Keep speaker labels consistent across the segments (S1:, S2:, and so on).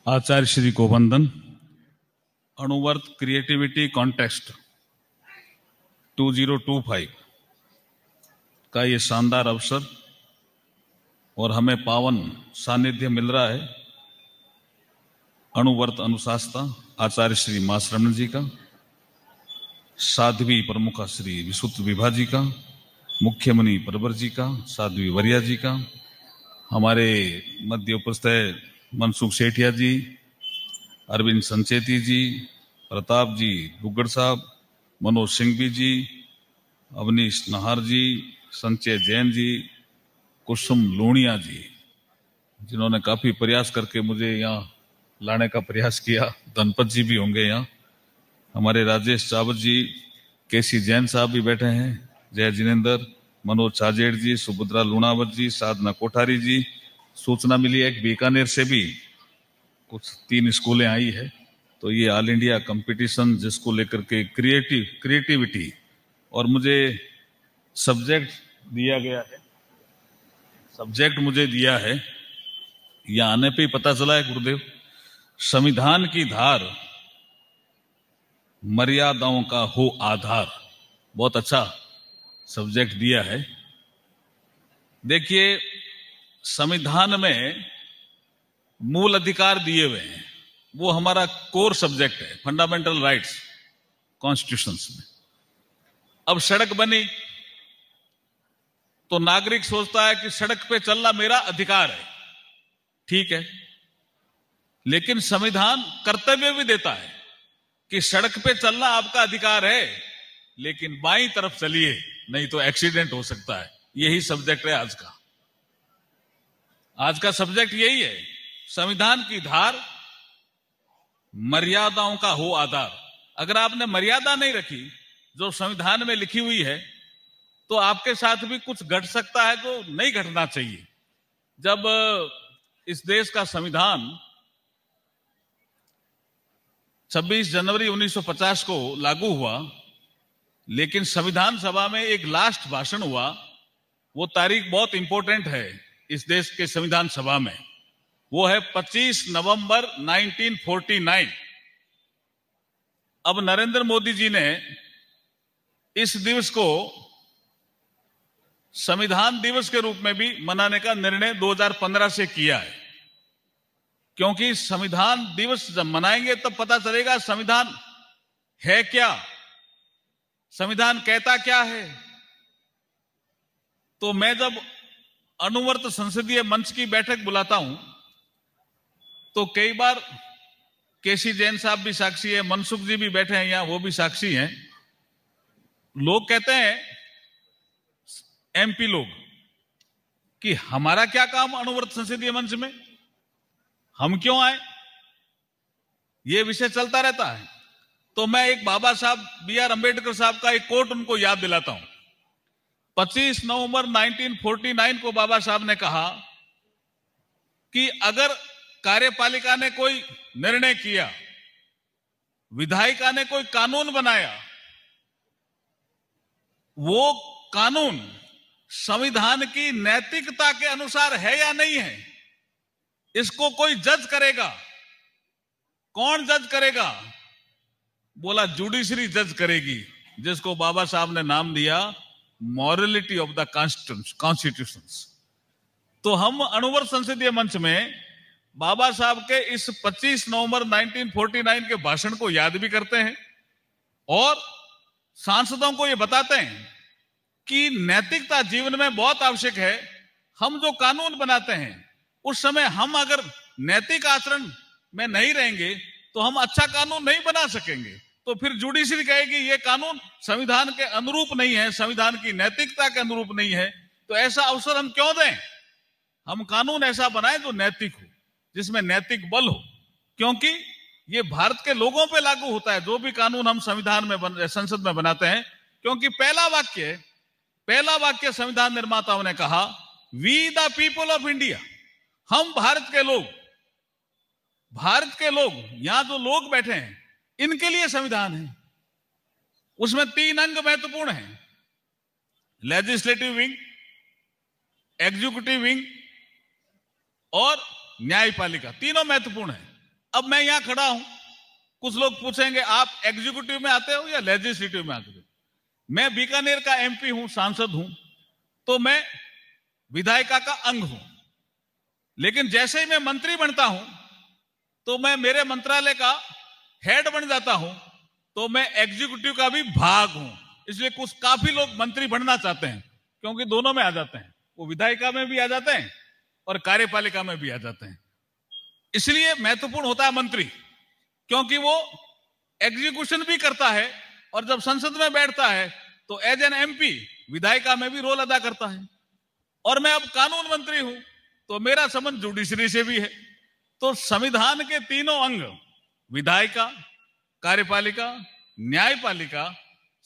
S1: आचार्य श्री को वंदन। अणुवर्त creativity contest 2025 का ये शानदार अवसर और हमें पावन सानिध्य मिल रहा है अणुवर्त अनुशास्ता आचार्य श्री मासरमण जी का, साध्वी प्रमुखा श्री विशुद्ध विभा जी का, मुख्यमणि परवर जी का, साध्वी वरिया जी का, हमारे मध्य उपस्थित मनसुख सेठिया जी, अरविंद संचेती जी, प्रताप जी दुग्गड़ साहब, मनोज सिंघवी जी, अवनीश नाहर जी, संचय जैन जी, कुसुम लूणिया जी, जिन्होंने काफी प्रयास करके मुझे यहाँ लाने का प्रयास किया। धनपत जी भी होंगे यहाँ, हमारे राजेश चावत जी, केसी जैन साहब भी बैठे हैं, जय जिनेन्द्र, मनोज छाजेड़ जी, सुभद्रा लूणावत जी, साधना कोठारी जी। सूचना मिली है कि बीकानेर से भी कुछ 3 स्कूलें आई है। तो ये ऑल इंडिया कंपटीशन जिसको लेकर के क्रिएटिविटी और मुझे सब्जेक्ट दिया गया है, सब्जेक्ट मुझे दिया है, यहाँ आने पे ही पता चला है गुरुदेव, संविधान की धार मर्यादाओं का हो आधार। बहुत अच्छा सब्जेक्ट दिया है। देखिए, संविधान में मूल अधिकार दिए हुए हैं, वो हमारा कोर सब्जेक्ट है, फंडामेंटल राइट्स कॉन्स्टिट्यूशंस में। अब सड़क बनी तो नागरिक सोचता है कि सड़क पे चलना मेरा अधिकार है, ठीक है, लेकिन संविधान कर्तव्य भी देता है कि सड़क पे चलना आपका अधिकार है, लेकिन बाईं तरफ चलिए नहीं तो एक्सीडेंट हो सकता है। यही सब्जेक्ट है आज का। आज का सब्जेक्ट यही है, संविधान की धार मर्यादाओं का हो आधार। अगर आपने मर्यादा नहीं रखी जो संविधान में लिखी हुई है, तो आपके साथ भी कुछ घट सकता है जो नहीं घटना चाहिए। जब इस देश का संविधान 26 जनवरी 1950 को लागू हुआ, लेकिन संविधान सभा में एक लास्ट भाषण हुआ, वो तारीख बहुत इंपॉर्टेंट है इस देश के संविधान सभा में, वो है 25 नवंबर 1949। अब नरेंद्र मोदी जी ने इस दिवस को संविधान दिवस के रूप में भी मनाने का निर्णय 2015 से किया है, क्योंकि संविधान दिवस जब मनाएंगे तब पता चलेगा संविधान है क्या, संविधान कहता क्या है। तो मैं जब अणुवर्त संसदीय मंच की बैठक बुलाता हूं तो कई बार केसी जैन साहब भी साक्षी है, मनसुख जी भी बैठे हैं यहां, वो भी साक्षी हैं। लोग कहते हैं, एमपी लोग, कि हमारा क्या काम अणुवर्त संसदीय मंच में, हम क्यों आए, ये विषय चलता रहता है। तो मैं एक बाबा साहब BR अम्बेडकर साहब का एक कोट उनको याद दिलाता हूं। 25 नवंबर 1949 को बाबा साहब ने कहा कि अगर कार्यपालिका ने कोई निर्णय किया, विधायिका ने कोई कानून बनाया, वो कानून संविधान की नैतिकता के अनुसार है या नहीं है, इसको कोई जज करेगा। कौन जज करेगा? बोला जुडिशरी जज करेगी, जिसको बाबा साहब ने नाम दिया मॉरलिटी ऑफ द कॉन्स्टिट्यूशंस। तो हम अणुवर्त संसदीय मंच में बाबा साहब के इस 25 नवंबर 1949 के भाषण को याद भी करते हैं और सांसदों को यह बताते हैं कि नैतिकता जीवन में बहुत आवश्यक है। हम जो कानून बनाते हैं उस समय हम अगर नैतिक आचरण में नहीं रहेंगे तो हम अच्छा कानून नहीं बना सकेंगे। तो फिर जुडिशरी कहेगी ये कानून संविधान के अनुरूप नहीं है, संविधान की नैतिकता के अनुरूप नहीं है, तो ऐसा अवसर हम क्यों दें। हम कानून ऐसा बनाएं जो नैतिक हो, जिसमें नैतिक बल हो, क्योंकि ये भारत के लोगों पे लागू होता है जो भी कानून हम संविधान में संसद में बनाते हैं। क्योंकि पहला वाक्य संविधान निर्माताओं ने कहा, we the people of India, हम भारत के लोग, यहां जो लोग बैठे हैं इनके लिए संविधान है। उसमें 3 अंग महत्वपूर्ण हैं, लेजिस्लेटिव विंग, एग्जीक्यूटिव विंग और न्यायपालिका, तीनों महत्वपूर्ण है। अब मैं यहां खड़ा हूं, कुछ लोग पूछेंगे आप एग्जीक्यूटिव में आते हो या लेजिस्लेटिव में आते हो? मैं बीकानेर का एमपी हूं, सांसद हूं, तो मैं विधायिका का अंग हूं। लेकिन जैसे ही मैं मंत्री बनता हूं तो मैं मेरे मंत्रालय का हेड बन जाता हूं, तो मैं एग्जीक्यूटिव का भी भाग हूं। इसलिए कुछ काफी लोग मंत्री बनना चाहते हैं, क्योंकि दोनों में आ जाते हैं, वो विधायिका में भी आ जाते हैं और कार्यपालिका में भी आ जाते हैं। इसलिए महत्वपूर्ण होता है मंत्री, क्योंकि वो एग्जीक्यूशन भी करता है और जब संसद में बैठता है तो एज एन एमपी विधायिका में भी रोल अदा करता है। और मैं अब कानून मंत्री हूं, तो मेरा संबंध जुडिशरी से भी है। तो संविधान के तीनों अंग, विधायिका, कार्यपालिका, न्यायपालिका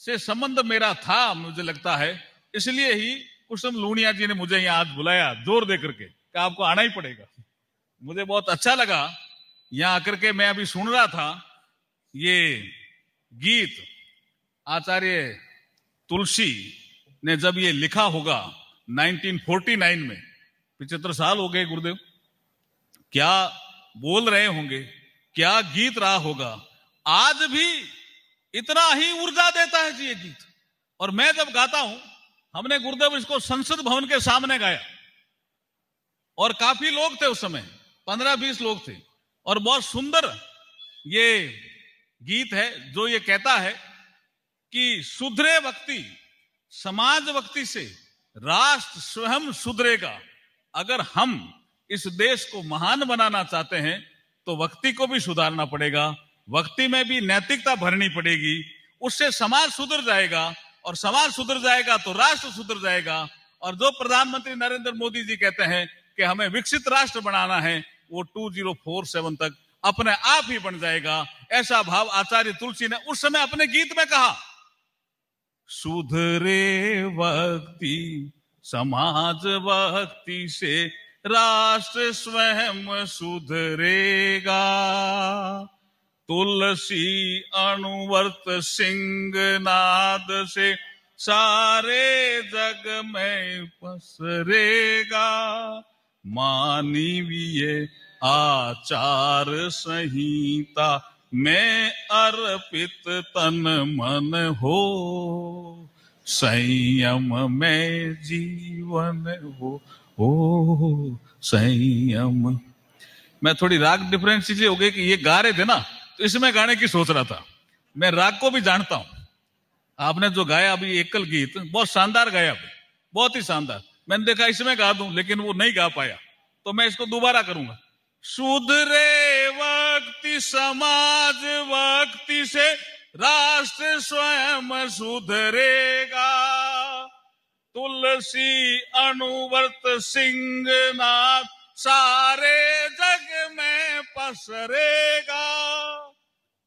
S1: से संबंध मेरा था, मुझे लगता है। इसलिए ही कुसुम लूनिया जी ने मुझे यहां आज बुलाया जोर दे करके कि आपको आना ही पड़ेगा। मुझे बहुत अच्छा लगा यहां आकर के। मैं अभी सुन रहा था ये गीत आचार्य तुलसी ने जब ये लिखा होगा 1949 में, 75 साल हो गए गुरुदेव, क्या बोल रहे होंगे, क्या गीत रहा होगा। आज भी इतना ही ऊर्जा देता है जी ये गीत। और मैं जब गाता हूं, हमने गुरुदेव इसको संसद भवन के सामने गाया और काफी लोग थे उस समय, 15-20 लोग थे। और बहुत सुंदर ये गीत है जो ये कहता है कि सुधरे व्यक्ति समाज व्यक्ति से राष्ट्र स्वयं सुधरेगा। अगर हम इस देश को महान बनाना चाहते हैं तो व्यक्ति को भी सुधारना पड़ेगा, व्यक्ति में भी नैतिकता भरनी पड़ेगी, उससे समाज सुधर जाएगा और समाज सुधर जाएगा तो राष्ट्र सुधर जाएगा। और जो प्रधानमंत्री नरेंद्र मोदी जी कहते हैं कि हमें विकसित राष्ट्र बनाना है, वो 2047 तक अपने आप ही बन जाएगा। ऐसा भाव आचार्य तुलसी ने उस समय अपने गीत में कहा। सुधरे व्यक्ति समाज व्यक्ति से राष्ट्र स्वयं सुधरेगा। तुलसी अनुवर्त सिंहनाद से सारे जग में पसरेगा। मानवीय आचार संहिता में अर्पित तन मन हो, संयम में जीवन हो संयम। मैं थोड़ी राग डिफरेंस इसलिए हो गई कि ये गा रहे थे ना, तो इसमें गाने की सोच रहा था। मैं राग को भी जानता हूं। आपने जो गाया अभी एकल गीत, बहुत शानदार गाया, बहुत ही शानदार। मैंने देखा इसमें गा दूं, लेकिन वो नहीं गा पाया, तो मैं इसको दोबारा करूंगा। सुधरे व्यक्ति समाज व्यक्ति से राष्ट्र स्वयं सुधरेगा। तुलसी अनुवर्त सिंहनाद सारे जग में पसरेगा।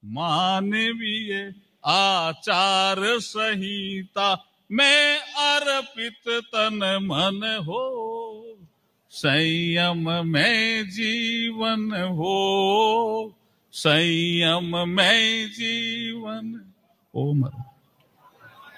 S1: मानवीय आचार संहिता में अर्पित तन मन हो, संयम में जीवन हो, संयम में जीवन। ओम।